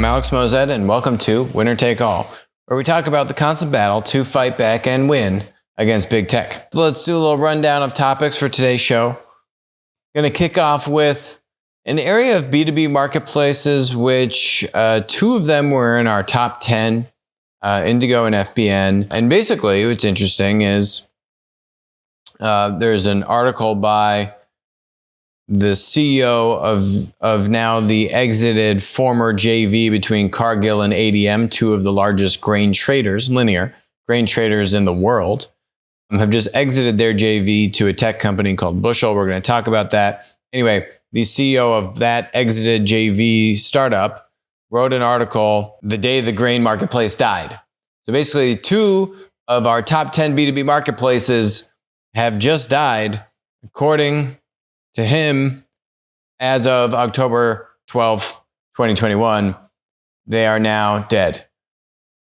Alex Mozet, and welcome to Winner Take All, where we talk about the constant battle to fight back and win against big tech. So let's do a little rundown of topics for today's show. Going to kick off with an area of B2B marketplaces, which two of them were in our top 10, Indigo and FBN. And basically, what's interesting is there's an article by the CEO of now the exited former JV between Cargill and ADM, two of the largest grain traders, linear grain traders in the world, have just exited their JV to a tech company called Bushel. We're going to talk about that. Anyway, the CEO of that exited JV startup wrote an article the day the grain marketplace died. So basically, two of our top 10 B2B marketplaces have just died, according to him, as of October 12th, 2021, they are now dead.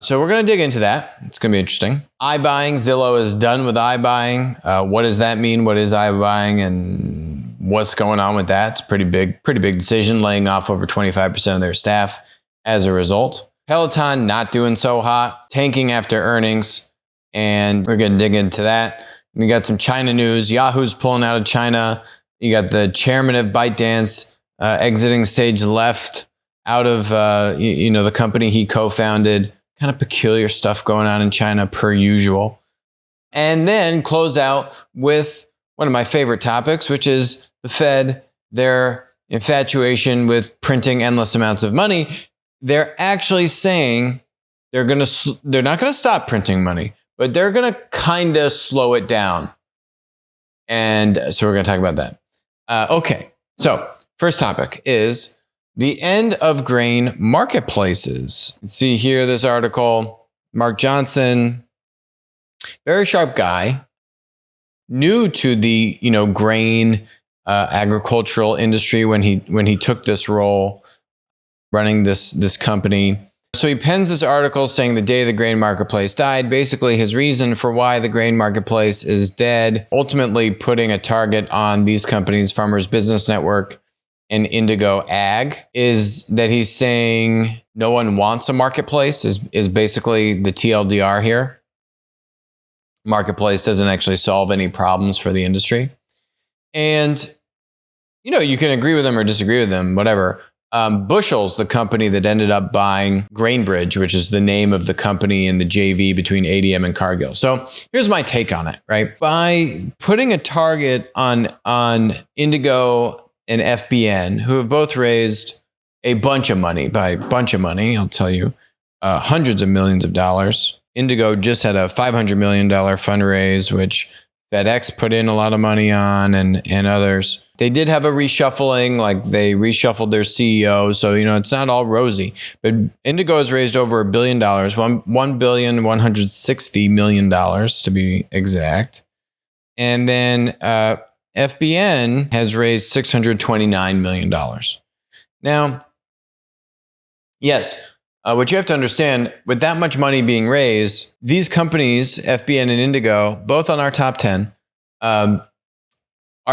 So we're going to dig into that. It's going to be interesting. iBuying, Zillow is done with iBuying. What does that mean? What is iBuying and what's going on with that? It's a pretty big decision, laying off over 25% of their staff as a result. Peloton not doing so hot, tanking after earnings, and we're going to dig into that. We got some China news. Yahoo's pulling out of China. You got the chairman of ByteDance exiting stage left out of the company he co-founded. Kind of peculiar stuff going on in China per usual. And then close out with one of my favorite topics, which is the Fed, their infatuation with printing endless amounts of money. They're actually saying they're not going to stop printing money, but they're going to kind of slow it down. And so we're going to talk about that. Okay, so first topic is the end of grain marketplaces. Let's see here, this article, Mark Johnson, very sharp guy, new to the grain agricultural industry when he took this role, running this company. So he pens this article saying the day the grain marketplace died. Basically, his reason for why the grain marketplace is dead, ultimately putting a target on these companies, Farmers Business Network and Indigo Ag, is that he's saying no one wants a marketplace, is basically the TLDR here. Marketplace doesn't actually solve any problems for the industry. And, you can agree with them or disagree with them, whatever. Bushel's the company that ended up buying Grainbridge, which is the name of the company in the JV between ADM and Cargill. So here's my take on it, right? By putting a target on Indigo and FBN, who have both raised a bunch of money, I'll tell you, hundreds of millions of dollars. Indigo just had a $500 million fundraise, which FedEx put in a lot of money on, and others. They did have a reshuffling, like they reshuffled their CEO. So, it's not all rosy. But Indigo has raised over $1 billion, $1,160 million to be exact. And then FBN has raised $629 million. Now, yes, what you have to understand, with that much money being raised, these companies, FBN and Indigo, both on our top 10, are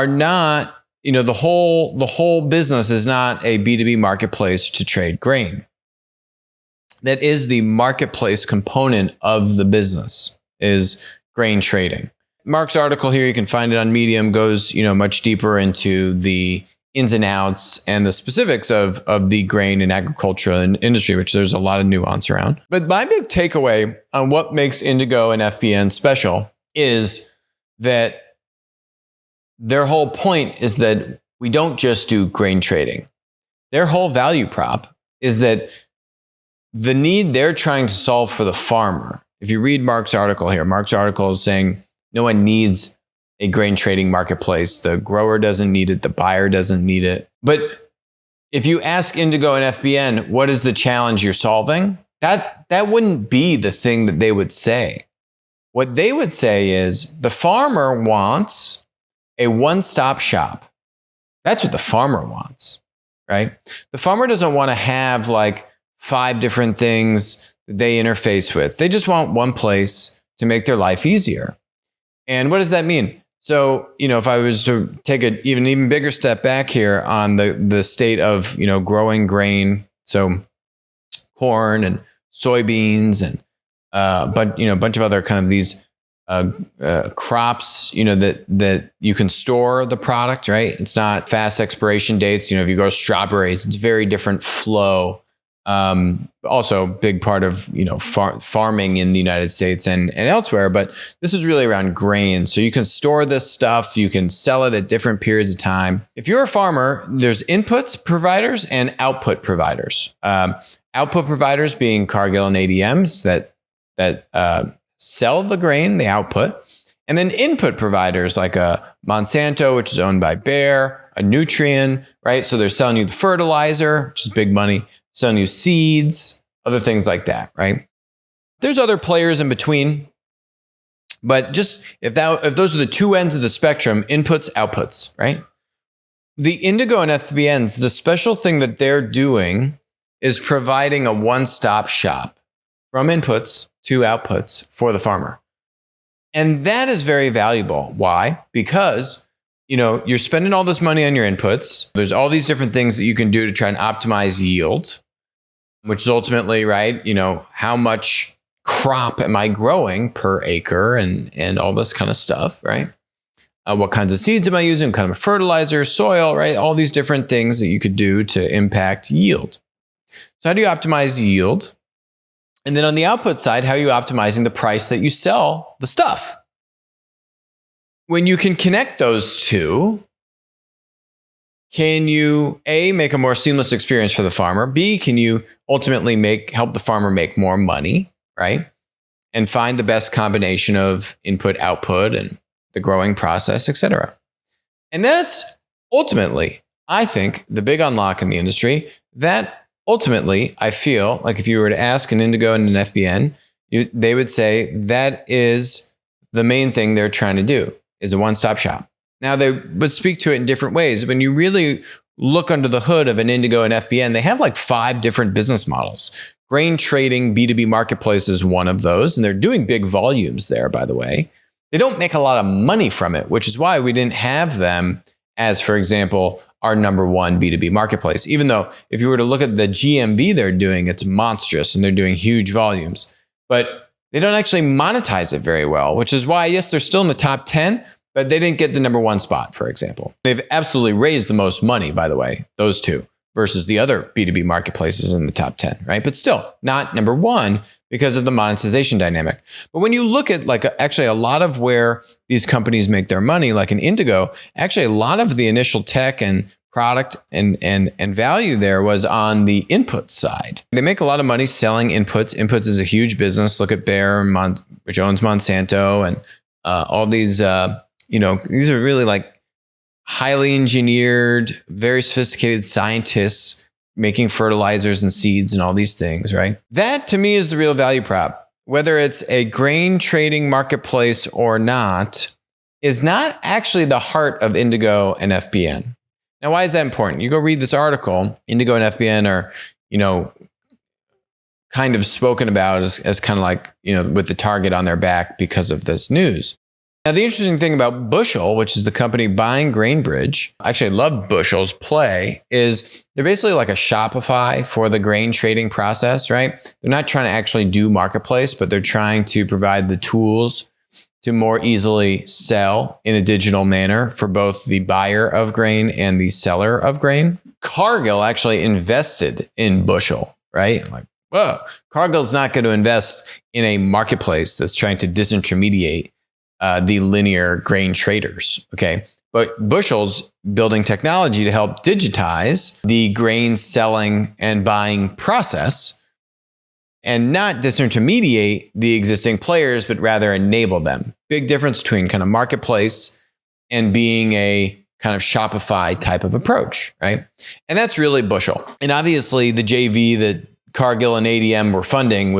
not, the whole business is not a B2B marketplace to trade grain. That is the marketplace component of the business, is grain trading. Mark's article here, you can find it on Medium, goes, much deeper into the ins and outs and the specifics of the grain and agricultural industry, which there's a lot of nuance around. But my big takeaway on what makes Indigo and FBN special is that their whole point is that we don't just do grain trading. Their whole value prop is that the need they're trying to solve for the farmer. If you read Mark's article here, Mark's article is saying no one needs a grain trading marketplace. The grower doesn't need it. The buyer doesn't need it. But if you ask Indigo and FBN, what is the challenge you're solving? That wouldn't be the thing that they would say. What they would say is the farmer wants a one-stop shop. That's what the farmer wants, right? The farmer doesn't want to have like 5 different things that they interface with. They just want one place to make their life easier. And what does that mean? So, if I was to take an even bigger step back here on the state of, growing grain. So corn and soybeans and but a bunch of other kind of these crops, that you can store the product, right? It's not fast expiration dates. If you go strawberries, it's very different flow. Also big part of, farming in the United States and elsewhere, but this is really around grain. So you can store this stuff, you can sell it at different periods of time. If you're a farmer, there's inputs providers and output providers. Output providers being Cargill and ADMs that sell the grain, the output, and then input providers like a Monsanto, which is owned by Bayer, a Nutrien, right? So they're selling you the fertilizer, which is big money, selling you seeds, other things like that, right? There's other players in between, but just if those are the two ends of the spectrum, inputs, outputs, right? The Indigo and FBNs, the special thing that they're doing is providing a one-stop shop from inputs to outputs for the farmer. And that is very valuable. Why? Because, you're spending all this money on your inputs. There's all these different things that you can do to try and optimize yield, which is ultimately, right, how much crop am I growing per acre and all this kind of stuff, right? What kinds of seeds am I using? What kind of fertilizer, soil, right? All these different things that you could do to impact yield. So how do you optimize yield? And then on the output side, how are you optimizing the price that you sell the stuff? When you can connect those two, can you A, make a more seamless experience for the farmer? B, can you ultimately help the farmer make more money, right? And find the best combination of input, output, and the growing process, et cetera. And that's ultimately, I think, the big unlock in the industry. That ultimately, I feel like if you were to ask an Indigo and an FBN, they would say that is the main thing they're trying to do, is a one-stop shop. Now, they would speak to it in different ways. When you really look under the hood of an Indigo and FBN, they have like 5 different business models. Grain trading, B2B marketplace is one of those, and they're doing big volumes there, by the way. They don't make a lot of money from it, which is why we didn't have them as, for example, our number one B2B marketplace. Even though if you were to look at the GMV they're doing, it's monstrous and they're doing huge volumes. But they don't actually monetize it very well, which is why, yes, they're still in the top 10, but they didn't get the number one spot, for example. They've absolutely raised the most money, by the way, those two, versus the other B2B marketplaces in the top 10, right? But still not number one because of the monetization dynamic. But when you look at actually a lot of where these companies make their money, like an Indigo, actually a lot of the initial tech and product and value there was on the input side. They make a lot of money selling inputs. Inputs is a huge business. Look at Bayer, which owns Monsanto, and all these, these are really like highly engineered, very sophisticated scientists making fertilizers and seeds and all these things, right? That to me is the real value prop. Whether it's a grain trading marketplace or not, is not actually the heart of Indigo and FBN. Now, why is that important? You go read this article. Indigo and FBN are, kind of spoken about as kind of like, with the target on their back because of this news. Now, the interesting thing about Bushel, which is the company buying GrainBridge, actually I love Bushel's play, is they're basically like a Shopify for the grain trading process, right? They're not trying to actually do marketplace, but they're trying to provide the tools to more easily sell in a digital manner for both the buyer of grain and the seller of grain. Cargill actually invested in Bushel, right? Like, whoa, Cargill's not going to invest in a marketplace that's trying to disintermediate the linear grain traders, okay? But Bushel's building technology to help digitize the grain selling and buying process and not disintermediate the existing players, but rather enable them. Big difference between kind of marketplace and being a kind of Shopify type of approach, right? And that's really Bushel. And obviously the JV that Cargill and ADM were funding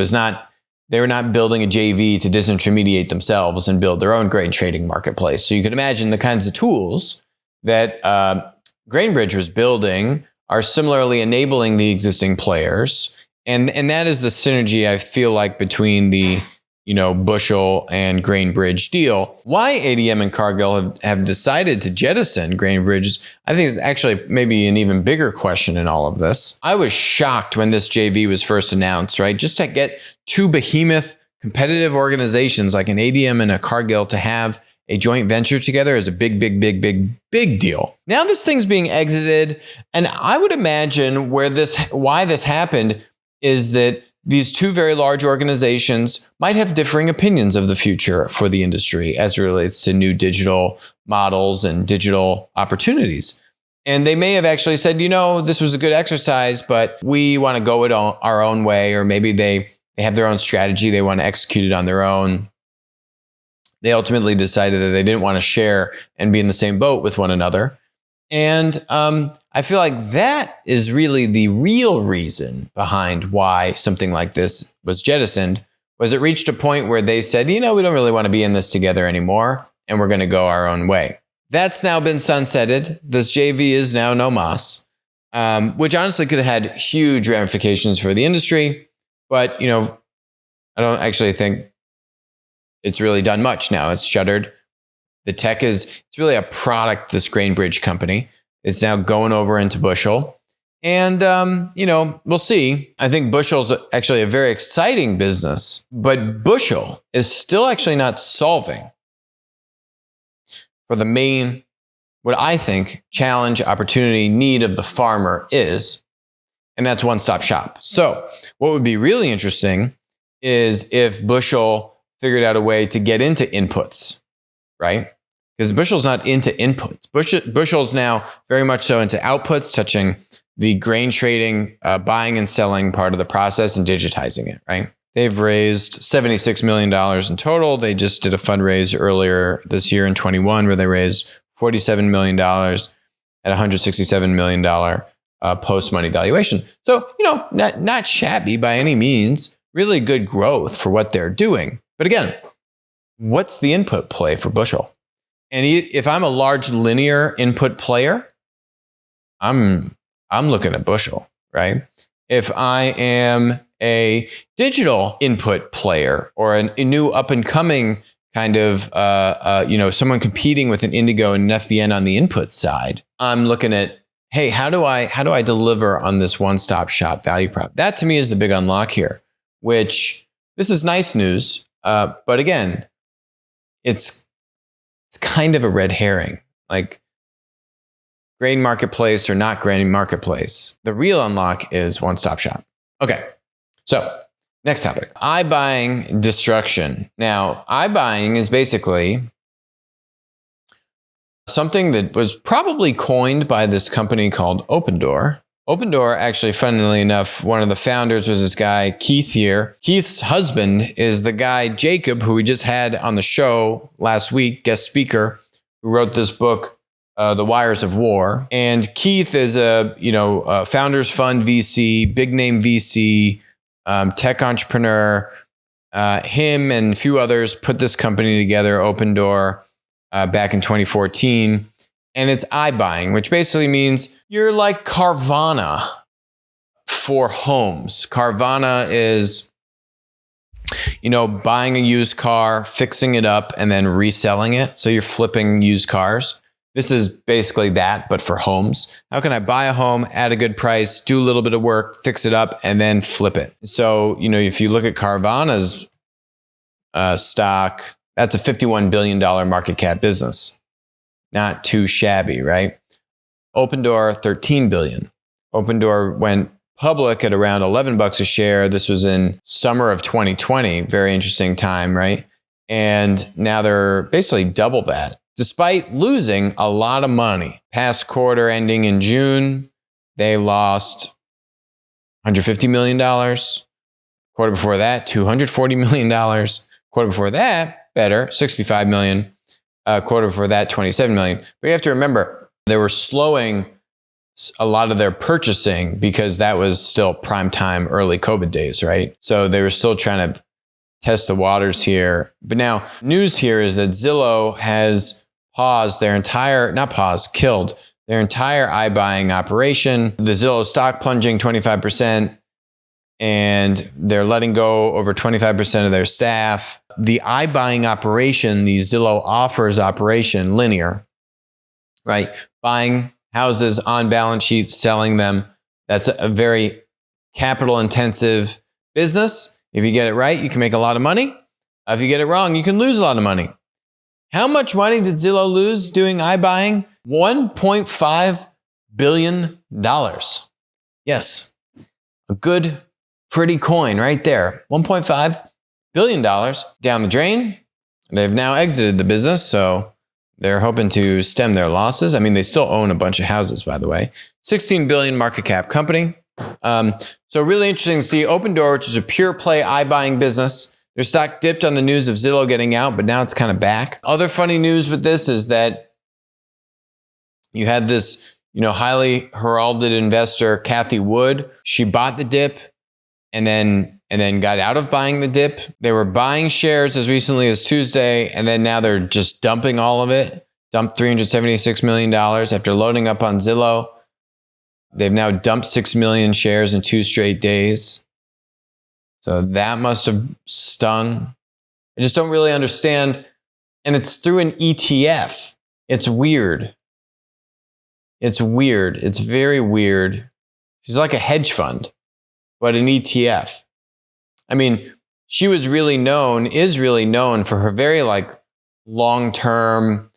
they were not building a JV to disintermediate themselves and build their own grain trading marketplace. So you can imagine the kinds of tools that GrainBridge was building are similarly enabling the existing players. And that is the synergy I feel like between the Bushel and Grainbridge deal. Why ADM and Cargill have decided to jettison Grainbridge, I think is actually maybe an even bigger question in all of this. I was shocked when this JV was first announced, right? Just to get two behemoth competitive organizations like an ADM and a Cargill to have a joint venture together is a big deal. Now this thing's being exited, and I would imagine why this happened is that these two very large organizations might have differing opinions of the future for the industry as it relates to new digital models and digital opportunities. And they may have actually said, this was a good exercise, but we want to go it our own way, or maybe they have their own strategy. They want to execute it on their own. They ultimately decided that they didn't want to share and be in the same boat with one another. And I feel like that is really the real reason behind why something like this was jettisoned, was it reached a point where they said, we don't really want to be in this together anymore, and we're going to go our own way. That's now been sunsetted. This JV is now no mas, which honestly could have had huge ramifications for the industry. But, I don't actually think it's really done much now. It's shuttered. The tech it's really a product, this Grainbridge company. It's now going over into Bushel. And, we'll see. I think Bushel's actually a very exciting business, but Bushel is still actually not solving for the main, what I think, challenge, opportunity, need of the farmer is, and that's one-stop shop. So what would be really interesting is if Bushel figured out a way to get into inputs, right? Because Bushel's not into inputs. Bushel's now very much so into outputs, touching the grain trading, buying and selling part of the process and digitizing it, right? They've raised $76 million in total. They just did a fundraise earlier this year in 21 where they raised $47 million at $167 million post-money valuation. So, not shabby by any means, really good growth for what they're doing. But again, what's the input play for Bushel? And if I'm a large linear input player, I'm looking at Bushel, right? If I am a digital input player or a new up and coming kind of, someone competing with an Indigo and an FBN on the input side, I'm looking at, hey, how do I deliver on this one-stop shop value prop? That to me is the big unlock here, which this is nice news. But again, it's kind of a red herring, like grain marketplace or not grain marketplace. The real unlock is one-stop shop. Okay, so next topic, iBuying destruction. Now, iBuying is basically something that was probably coined by this company called Opendoor. Opendoor, actually, funnily enough, one of the founders was this guy, Keith here. Keith's husband is the guy, Jacob, who we just had on the show last week, guest speaker, who wrote this book, The Wires of War. And Keith is a founders fund VC, big name VC, tech entrepreneur. Him and a few others put this company together, Opendoor, back in 2014. And it's iBuying, which basically means you're like Carvana for homes. Carvana is, buying a used car, fixing it up, and then reselling it. So you're flipping used cars. This is basically that, but for homes. How can I buy a home at a good price, do a little bit of work, fix it up, and then flip it? So, if you look at Carvana's stock, that's a $51 billion market cap business. Not too shabby, right? Opendoor, $13 billion. Opendoor went public at around $11 a share. This was in summer of 2020. Very interesting time, right? And now they're basically double that, despite losing a lot of money. Past quarter ending in June, they lost $150 million. Quarter before that, $240 million. Quarter before that, better, $65 million. Quarter before that, $27 million. But you have to remember, they were slowing a lot of their purchasing because that was still prime time, early COVID days, right? So they were still trying to test the waters here. But now, news here is that Zillow has killed their entire iBuying operation. The Zillow stock plunging 25%. and they're letting go over 25% of their staff. The iBuying operation, the Zillow offers operation, linear, right? Buying houses on balance sheet, selling them. That's a very capital intensive business. If you get it right, you can make a lot of money. If you get it wrong, you can lose a lot of money. How much money did Zillow lose doing iBuying? $1.5 billion. Yes, a good, pretty coin right there. $1.5 billion down the drain. They've now exited the business, so they're hoping to stem their losses. I mean, they still own a bunch of houses, by the way. 16 billion market cap company. So really interesting to see Opendoor, which is a pure play iBuying business. Their stock dipped on the news of Zillow getting out, but now it's kind of back. Other funny news with this is that you had this, highly heralded investor, Kathy Wood. She bought the dip and then got out of buying the dip. They were buying shares as recently as Tuesday, and then now they're just dumping all of it. Dumped $376 million after loading up on Zillow. They've now dumped 6 million shares in 2 straight days. So that must have stung. I just don't really understand. And it's through an ETF. It's weird. It's very weird. She's like a hedge fund, but an ETF. I mean, she is really known for her very long-term,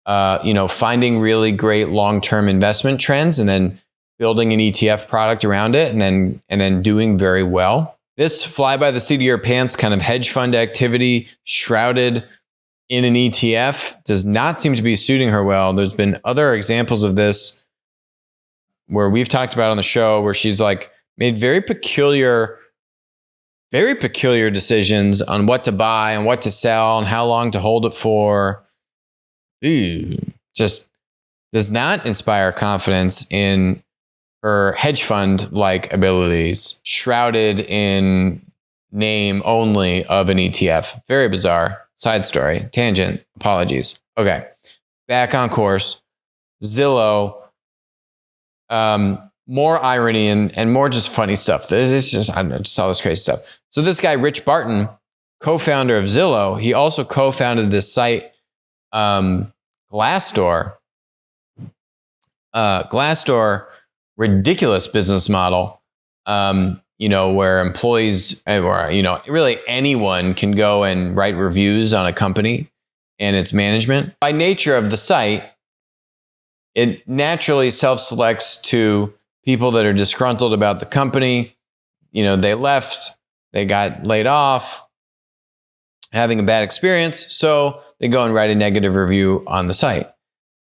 finding really great long-term investment trends and then building an ETF product around it and then doing very well. This fly by the seat of your pants kind of hedge fund activity shrouded in an ETF does not seem to be suiting her well. There's been other examples of this where we've talked about on the show where she's made very peculiar decisions on what to buy and what to sell and how long to hold it for. Just does not inspire confidence in her hedge fund-like abilities, shrouded in name only of an ETF. Very bizarre. Side story. Tangent. Apologies. Okay. Back on course. Zillow. More irony and more just funny stuff. It's just, I don't know, just all this crazy stuff. So this guy, Rich Barton, co-founder of Zillow, he also co-founded this site, Glassdoor. Glassdoor, ridiculous business model, where employees or, really anyone can go and write reviews on a company and its management. By nature of the site, it naturally self-selects to people that are disgruntled about the company. They left, they got laid off, having a bad experience, so they go and write a negative review on the site.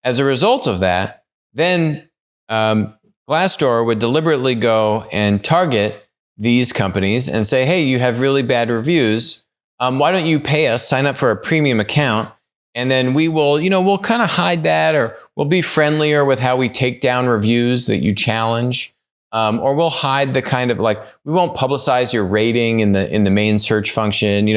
As a result of that, then Glassdoor would deliberately go and target these companies and say, hey, you have really bad reviews. Why don't you pay us, sign up for a premium account, and then we will, we'll kind of hide that, or we'll be friendlier with how we take down reviews that you challenge. Or we'll hide the kind of we won't publicize your rating in the main search function,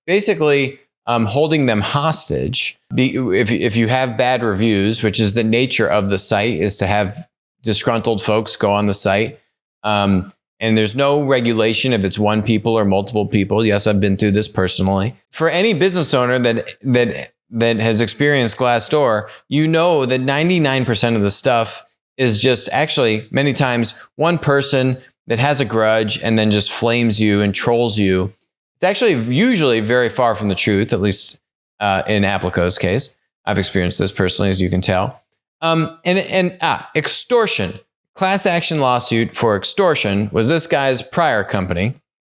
basically holding them hostage. If you have bad reviews, which is the nature of the site, is to have disgruntled folks go on the site. And there's no regulation if it's one people or multiple people. Yes, I've been through this personally. For any business owner that has experienced Glassdoor, that 99% of the stuff is just actually many times one person that has a grudge and then just flames you and trolls you. It's actually usually very far from the truth, at least in Applico's case. I've experienced this personally, as you can tell. Extortion. Class action lawsuit for extortion was this guy's prior company,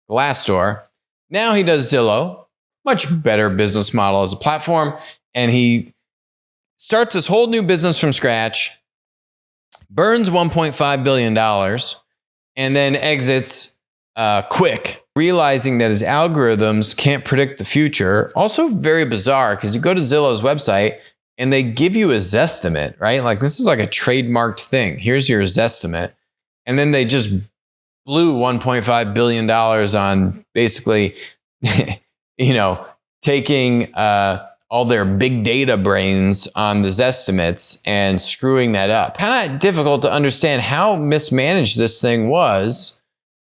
Glassdoor. Now he does Zillow, much better business model as a platform. And he starts this whole new business from scratch, burns $1.5 billion, and then exits quick, realizing that his algorithms can't predict the future. Also very bizarre, because you go to Zillow's website and they give you a Zestimate, right? This is like a trademarked thing. Here's your Zestimate. And then they just blew $1.5 billion on basically, taking all their big data brains on the Zestimates and screwing that up. Kind of difficult to understand how mismanaged this thing was.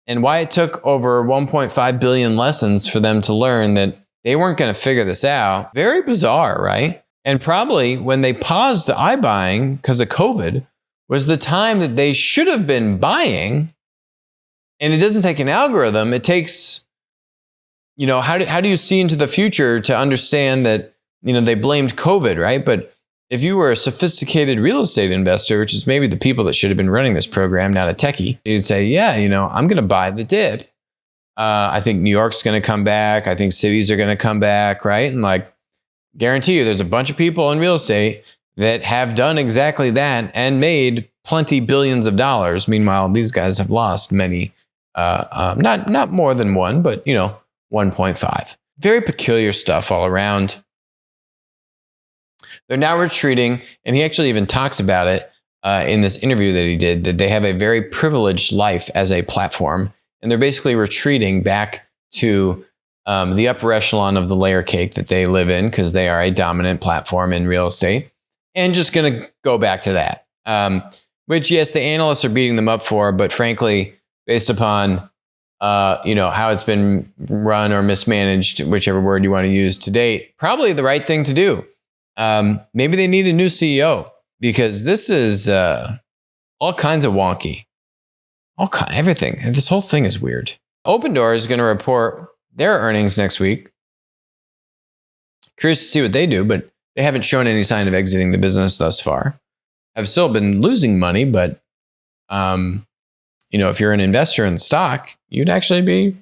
and why it took over 1.5 billion lessons for them to learn that they weren't going to figure this out. Very bizarre, right? And probably when they paused the iBuying because of COVID was the time that they should have been buying. And it doesn't take an algorithm. It takes, how do you see into the future to understand that, they blamed COVID, right? But if you were a sophisticated real estate investor, which is maybe the people that should have been running this program, not a techie, you'd say, yeah, I'm going to buy the dip. I think New York's going to come back. I think cities are going to come back, right? And guarantee you there's a bunch of people in real estate that have done exactly that and made plenty billions of dollars. Meanwhile, these guys have lost many, not more than one, but 1.5. Very peculiar stuff all around. They're now retreating, and he actually even talks about it in this interview that he did, that they have a very privileged life as a platform, and they're basically retreating back to the upper echelon of the layer cake that they live in because they are a dominant platform in real estate, and just going to go back to that, which, yes, the analysts are beating them up for, but frankly, based upon how it's been run or mismanaged, whichever word you want to use to date, probably the right thing to do. Maybe they need a new CEO because this is all kinds of wonky. Everything. This whole thing is weird. Opendoor is going to report their earnings next week. Curious to see what they do, but they haven't shown any sign of exiting the business thus far. I've still been losing money, but if you're an investor in the stock, you'd actually be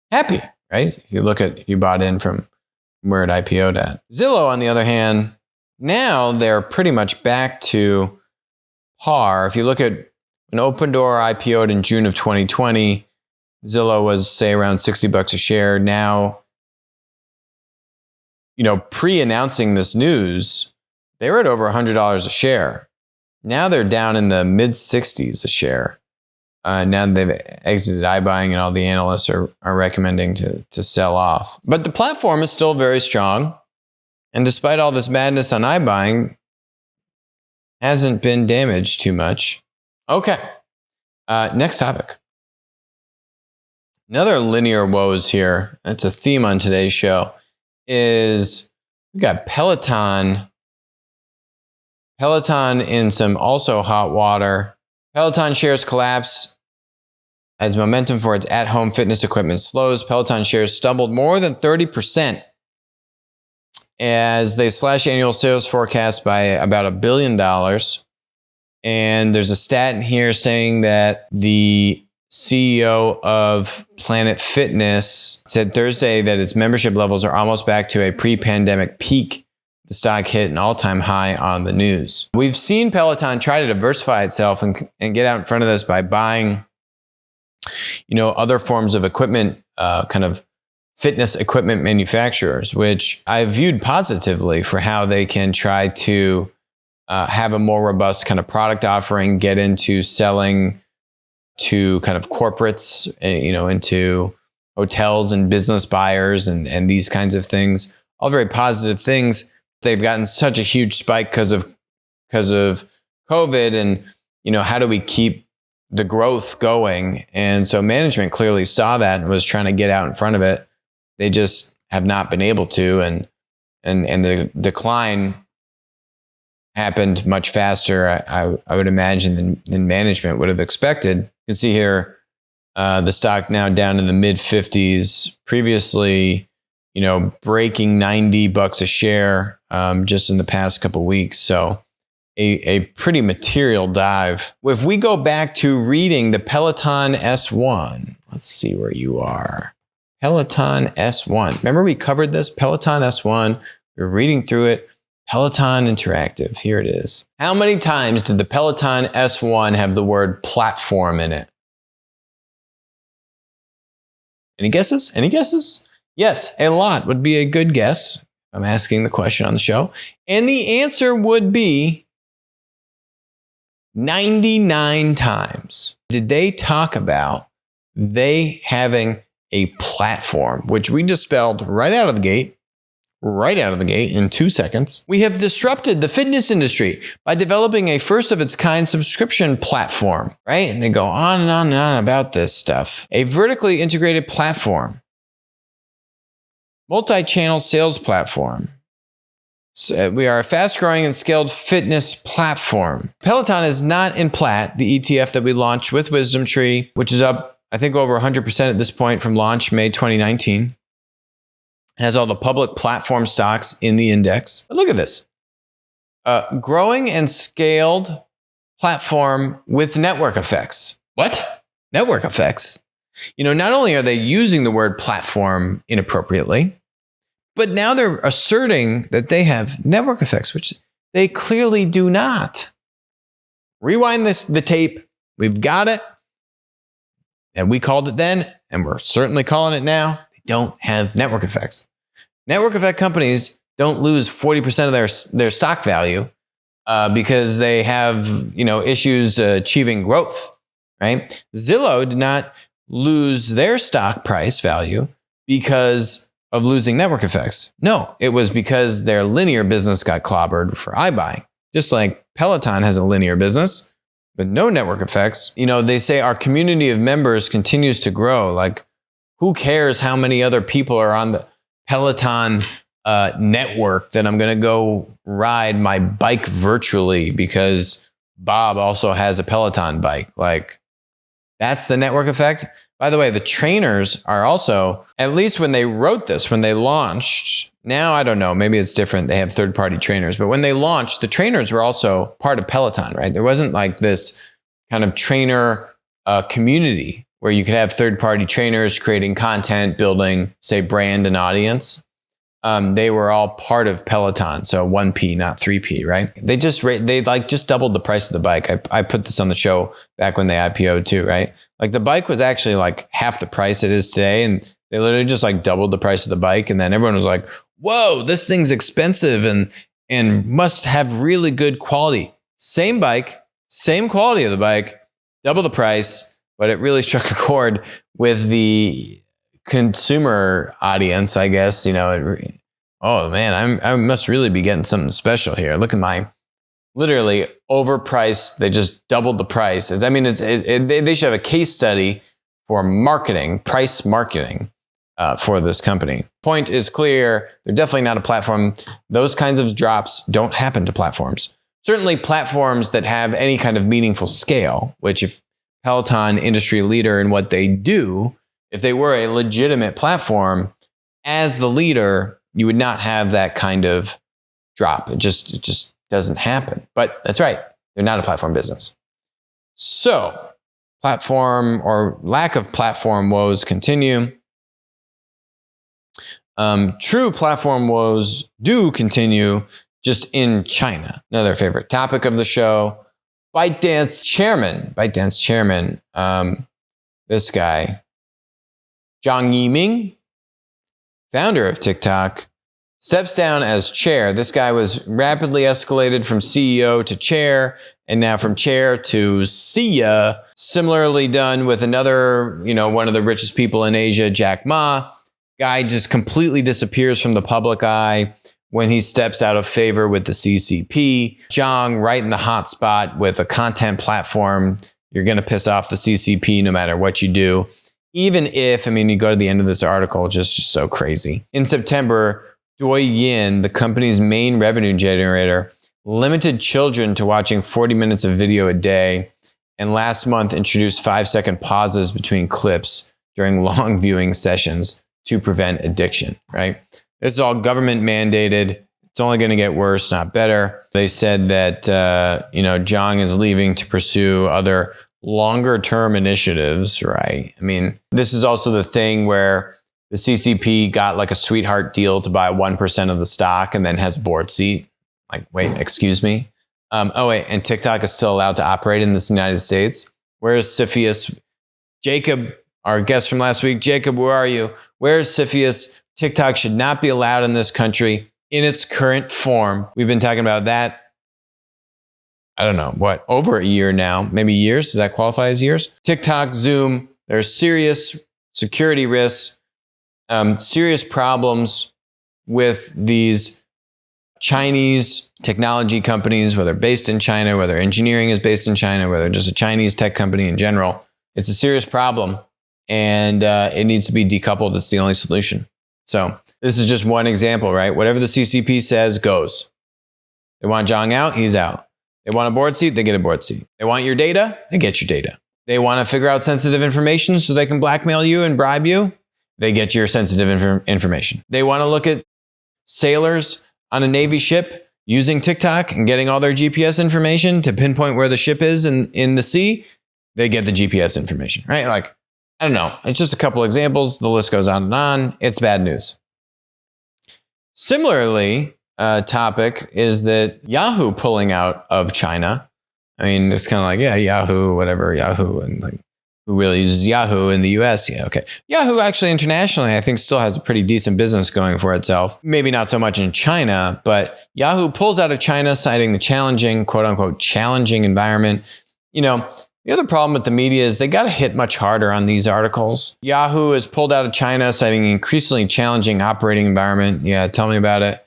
happy, right? If you bought in from where it IPO'd at. Zillow, on the other hand, now they're pretty much back to par. If you look at when Opendoor IPO'd in June of 2020, Zillow was, say, around $60 a share. Now, pre-announcing this news, they were at over $100 a share. Now they're down in the mid-60s a share. Now that they've exited iBuying and all the analysts are recommending to sell off. But the platform is still very strong. And despite all this madness on iBuying, hasn't been damaged too much. Okay. Next topic. Another linear woes here. That's a theme on today's show. Is we got Peloton. Peloton in some also hot water. Peloton shares collapse as momentum for its at-home fitness equipment slows. Peloton shares stumbled more than 30% as they slash annual sales forecast by about $1 billion. And there's a stat in here saying that the CEO of Planet Fitness said Thursday that its membership levels are almost back to a pre-pandemic peak. The stock hit an all-time high on the news. We've seen Peloton try to diversify itself and get out in front of this by buying, other forms of equipment, kind of fitness equipment manufacturers, which I viewed positively for how they can try to have a more robust kind of product offering, get into selling to kind of corporates, into hotels and business buyers and these kinds of things. All very positive things. They've gotten such a huge spike because of COVID, and how do we keep the growth going? And so management clearly saw that and was trying to get out in front of it. They just have not been able to, and the decline happened much faster, I would imagine, than management would have expected. You can see here the stock now down in the mid 50s. Previously, breaking $90 a share just in the past couple of weeks. So a pretty material dive. If we go back to reading the Peloton S1, let's see where you are. Peloton S1. Remember we covered this? Peloton S1. We're reading through it. Peloton Interactive. Here it is. How many times did the Peloton S1 have the word platform in it? Any guesses? Any guesses? Yes, a lot would be a good guess. I'm asking the question on the show. And the answer would be 99 times. Did they talk about they having a platform, which we just spelled right out of the gate, right out of the gate in 2 seconds. We have disrupted the fitness industry by developing a first of its kind subscription platform, right? And they go on and on and on about this stuff. A vertically integrated platform, multi-channel sales platform. So we are a fast-growing and scaled fitness platform. Peloton is not in Platt, the ETF that we launched with Wisdom Tree, which is up, I think, over 100% at this point from launch May 2019. Has all the public platform stocks in the index. But look at this. Growing and scaled platform with network effects. What? Network effects? Not only are they using the word platform inappropriately, but now they're asserting that they have network effects, which they clearly do not. Rewind the tape. We've got it. And we called it then, and we're certainly calling it now. They don't have network effects. Network effect companies don't lose 40% of their stock value because they have issues achieving growth, right? Zillow did not lose their stock price value because of losing network effects. No, it was because their linear business got clobbered for iBuying. Just like Peloton has a linear business, but no network effects. They say our community of members continues to grow. Like, who cares how many other people are on the Peloton network that I'm going to go ride my bike virtually because Bob also has a Peloton bike. Like, that's the network effect. By the way, the trainers are also, at least when they wrote this, when they launched, now I don't know, maybe it's different. They have third-party trainers, but when they launched, the trainers were also part of Peloton, right? There wasn't like this kind of trainer community where you could have third-party trainers creating content, building, say, brand and audience. They were all part of Peloton, so 1P, not 3P, right? They just doubled the price of the bike. I put this on the show back when they IPO'd too, right? Like, the bike was actually like half the price it is today, and they literally just like doubled the price of the bike, and then everyone was like, "Whoa, this thing's expensive and must have really good quality." Same bike, same quality of the bike, double the price. But it really struck a chord with the consumer audience, I guess. Oh man, I must really be getting something special here. Look at my literally overpriced. They just doubled the price. I mean, they should have a case study for marketing, price marketing for this company. Point is clear. They're definitely not a platform. Those kinds of drops don't happen to platforms. Certainly platforms that have any kind of meaningful scale, which if Peloton, industry leader in what they do, if they were a legitimate platform, as the leader, you would not have that kind of drop. It just doesn't happen. But that's right. They're not a platform business. So platform or lack of platform woes continue. True platform woes do continue, just in China. Another favorite topic of the show. ByteDance chairman, this guy, Zhang Yiming, founder of TikTok, steps down as chair. This guy was rapidly escalated from CEO to chair, and now from chair to see ya. Similarly done with another, one of the richest people in Asia, Jack Ma. Guy just completely disappears from the public eye when he steps out of favor with the CCP. Zhang right in the hot spot with a content platform. You're going to piss off the CCP no matter what you do. Even if, you go to the end of this article, just so crazy. In September, Douyin, the company's main revenue generator, limited children to watching 40 minutes of video a day, and last month introduced 5-second pauses between clips during long viewing sessions to prevent addiction, right? This is all government mandated. It's only going to get worse, not better. They said that, Zhang is leaving to pursue other longer term initiatives, right? This is also the thing where the CCP got like a sweetheart deal to buy 1% of the stock and then has a board seat. Like, wait, excuse me? And TikTok is still allowed to operate in this United States. Where's Cepheus? Jacob, our guest from last week. Jacob, where are you? Where's Cepheus? TikTok should not be allowed in this country in its current form. We've been talking about that, I don't know, over a year now, maybe years. Does that qualify as years? TikTok, Zoom, there's serious security risks, serious problems with these Chinese technology companies, whether based in China, whether engineering is based in China, whether just a Chinese tech company in general. It's a serious problem, and it needs to be decoupled. It's the only solution. So this is just one example, right? Whatever the CCP says goes. They want Zhang out, he's out. They want a board seat, they get a board seat. They want your data, they get your data. They want to figure out sensitive information so they can blackmail you and bribe you, they get your sensitive information. They want to look at sailors on a Navy ship using TikTok and getting all their GPS information to pinpoint where the ship is in the sea, they get the GPS information, right? Like, I don't know. It's just a couple examples. The list goes on and on. It's bad news. Similarly, topic is that Yahoo pulling out of China. I mean, it's kind of like, yeah, Yahoo, whatever, Yahoo. And like, who really uses Yahoo in the US? Yeah, okay. Yahoo actually internationally, I think, still has a pretty decent business going for itself. Maybe not so much in China, but Yahoo pulls out of China, citing the challenging, quote unquote, challenging environment. You know, the other problem with the media is they got to hit much harder on these articles. Yahoo has pulled out of China, citing an increasingly challenging operating environment. Yeah, tell me about it.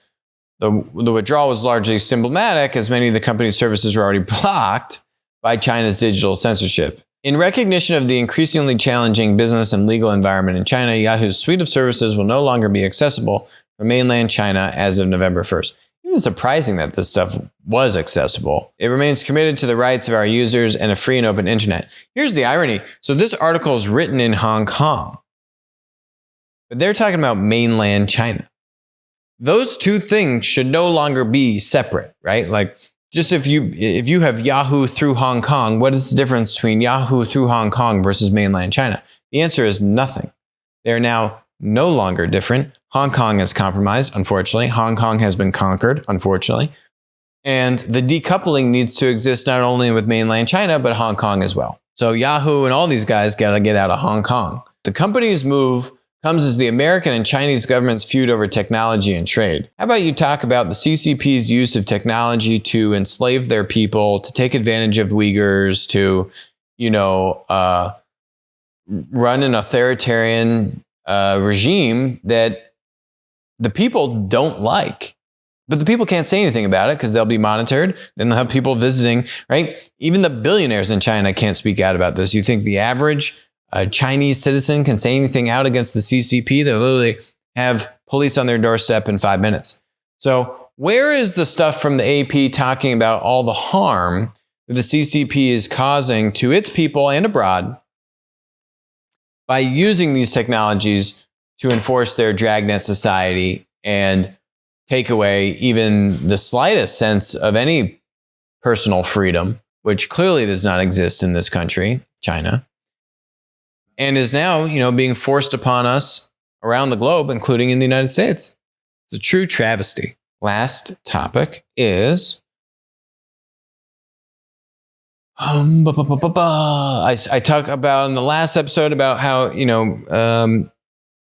The withdrawal was largely symptomatic, as many of the company's services were already blocked by China's digital censorship. In recognition of the increasingly challenging business and legal environment in China, Yahoo's suite of services will no longer be accessible from mainland China as of November 1st. Even surprising that this stuff was accessible. It remains committed to the rights of our users and a free and open internet. Here's the irony. So this article is written in Hong Kong, but they're talking about mainland China. Those two things should no longer be separate, right? Like, just if you have Yahoo through Hong Kong, what is the difference between Yahoo through Hong Kong versus mainland China? The answer is nothing. They are now no longer different. Hong Kong is compromised, unfortunately. Hong Kong has been conquered, unfortunately. And the decoupling needs to exist not only with mainland China, but Hong Kong as well. So Yahoo and all these guys got to get out of Hong Kong. The company's move comes as the American and Chinese governments feud over technology and trade. How about you talk about the CCP's use of technology to enslave their people, to take advantage of Uyghurs, to, run an authoritarian regime that the people don't like. But the people can't say anything about it because they'll be monitored. Then they'll have people visiting, right? Even the billionaires in China can't speak out about this. You think the average Chinese citizen can say anything out against the CCP? They'll literally have police on their doorstep in 5 minutes. So where is the stuff from the AP talking about all the harm that the CCP is causing to its people and abroad by using these technologies to enforce their dragnet society and take away even the slightest sense of any personal freedom, which clearly does not exist in this country, China, and is now, being forced upon us around the globe, including in the United States. It's a true travesty. Last topic is I talked about in the last episode about how,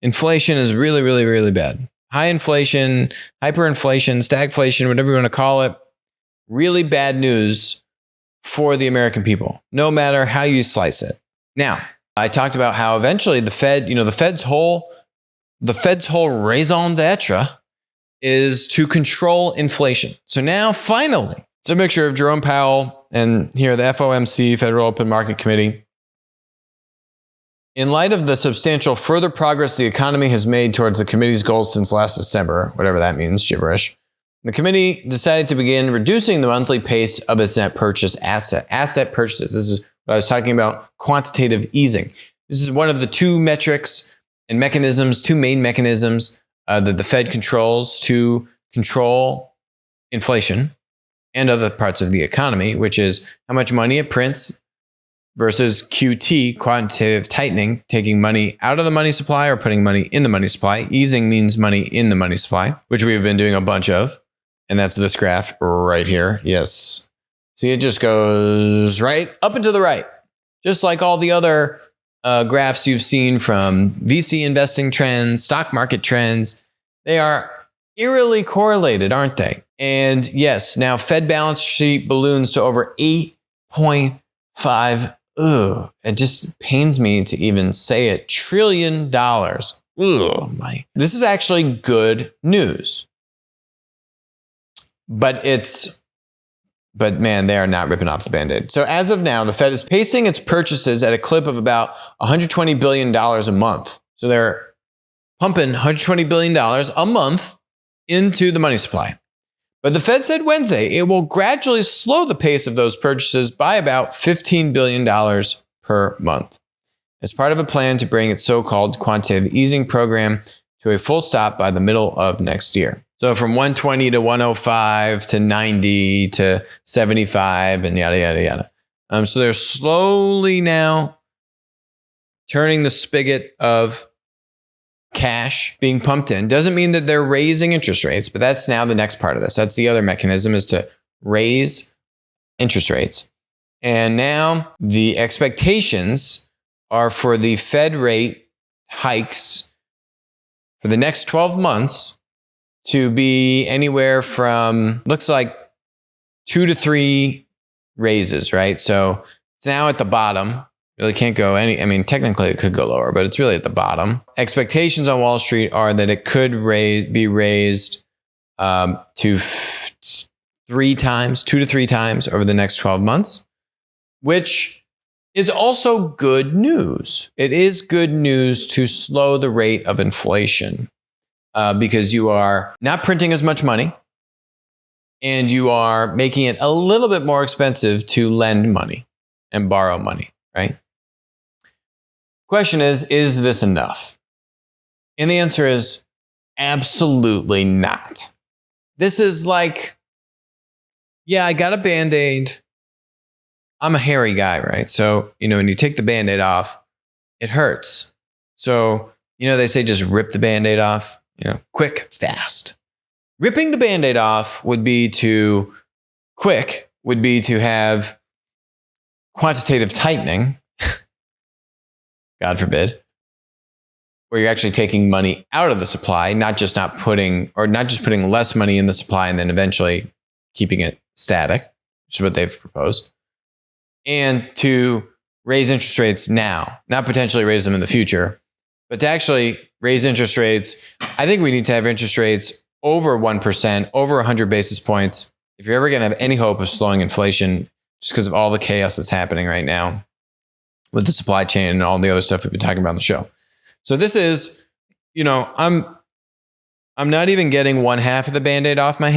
inflation is really, really, really bad. High inflation, hyperinflation, stagflation, whatever you want to call it. Really bad news for the American people, no matter how you slice it. Now, I talked about how eventually the Fed, the Fed's whole raison d'etre is to control inflation. So now, finally, it's a mixture of Jerome Powell and here the FOMC, Federal Open Market Committee. In light of the substantial further progress the economy has made towards the committee's goals since last December, whatever that means, gibberish, the committee decided to begin reducing the monthly pace of its net purchase asset purchases. This is what I was talking about, quantitative easing. This is one of the two metrics and mechanisms, two main mechanisms that the Fed controls to control inflation and other parts of the economy, which is how much money it prints versus QT, quantitative tightening, taking money out of the money supply or putting money in the money supply. Easing means money in the money supply, which we've been doing a bunch of. And that's this graph right here. Yes. See, it just goes right up and to the right. Just like all the other graphs you've seen from VC investing trends, stock market trends. They are eerily correlated, aren't they? And yes, now Fed balance sheet balloons to over 8.5. It just pains me to even say it. $1 trillion This is actually good news. But man, they are not ripping off the Band-Aid. So as of now, the Fed is pacing its purchases at a clip of about $120 billion a month. So they're pumping $120 billion a month into the money supply. But the Fed said Wednesday it will gradually slow the pace of those purchases by about $15 billion per month as part of a plan to bring its so-called quantitative easing program to a full stop by the middle of next year. So from 120 to 105 to 90 to 75 and yada, yada, yada. So they're slowly now turning the spigot of cash being pumped in. Doesn't mean that they're raising interest rates, but that's now the next part of this. That's the other mechanism, is to raise interest rates. And now the expectations are for the Fed rate hikes for the next 12 months to be anywhere from, looks like 2 to 3 raises, right? So it's now at the bottom. Really can't go technically it could go lower, but it's really at the bottom. Expectations on Wall Street are that it could be raised to 2 to 3 times over the next 12 months, which is also good news. It is good news to slow the rate of inflation because you are not printing as much money and you are making it a little bit more expensive to lend money and borrow money, right? Question is this enough? And the answer is absolutely not. This is like, yeah, I got a Band-Aid. I'm a hairy guy, right? So, when you take the Band-Aid off, it hurts. So, they say just rip the Band-Aid off, quick, fast. Ripping the Band-Aid off would be to have quantitative tightening, God forbid, where you're actually taking money out of the supply, not just putting less money in the supply and then eventually keeping it static, which is what they've proposed. And to raise interest rates now, not potentially raise them in the future, but to actually raise interest rates. I think we need to have interest rates over 1%, over 100 basis points. If you're ever going to have any hope of slowing inflation, just because of all the chaos that's happening right now with the supply chain and all the other stuff we've been talking about on the show. So this is, I'm not even getting one half of the Band-Aid off my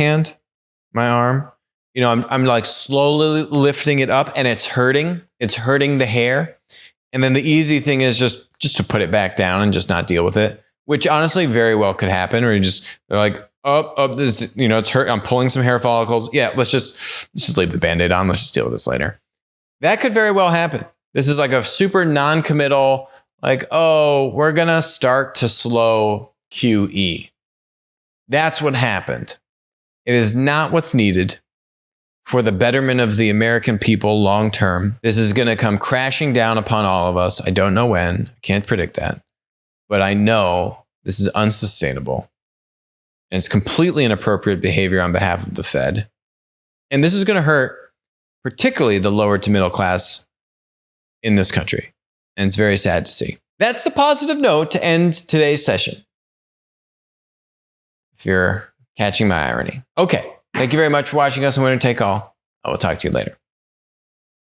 arm. I'm like slowly lifting it up and it's hurting. It's hurting the hair. And then the easy thing is just to put it back down and just not deal with it, which honestly very well could happen. Or they're like, this, it's hurt. I'm pulling some hair follicles. Yeah, let's just leave the Band-Aid on. Let's just deal with this later. That could very well happen. This is like a super non-committal, like, we're going to start to slow QE. That's what happened. It is not what's needed for the betterment of the American people long term. This is going to come crashing down upon all of us. I don't know when. I can't predict that. But I know this is unsustainable. And it's completely inappropriate behavior on behalf of the Fed. And this is going to hurt particularly the lower to middle class in this country. And it's very sad to see. That's the positive note to end today's session, if you're catching my irony. Okay. Thank you very much for watching us on Winner Take All. I will talk to you later.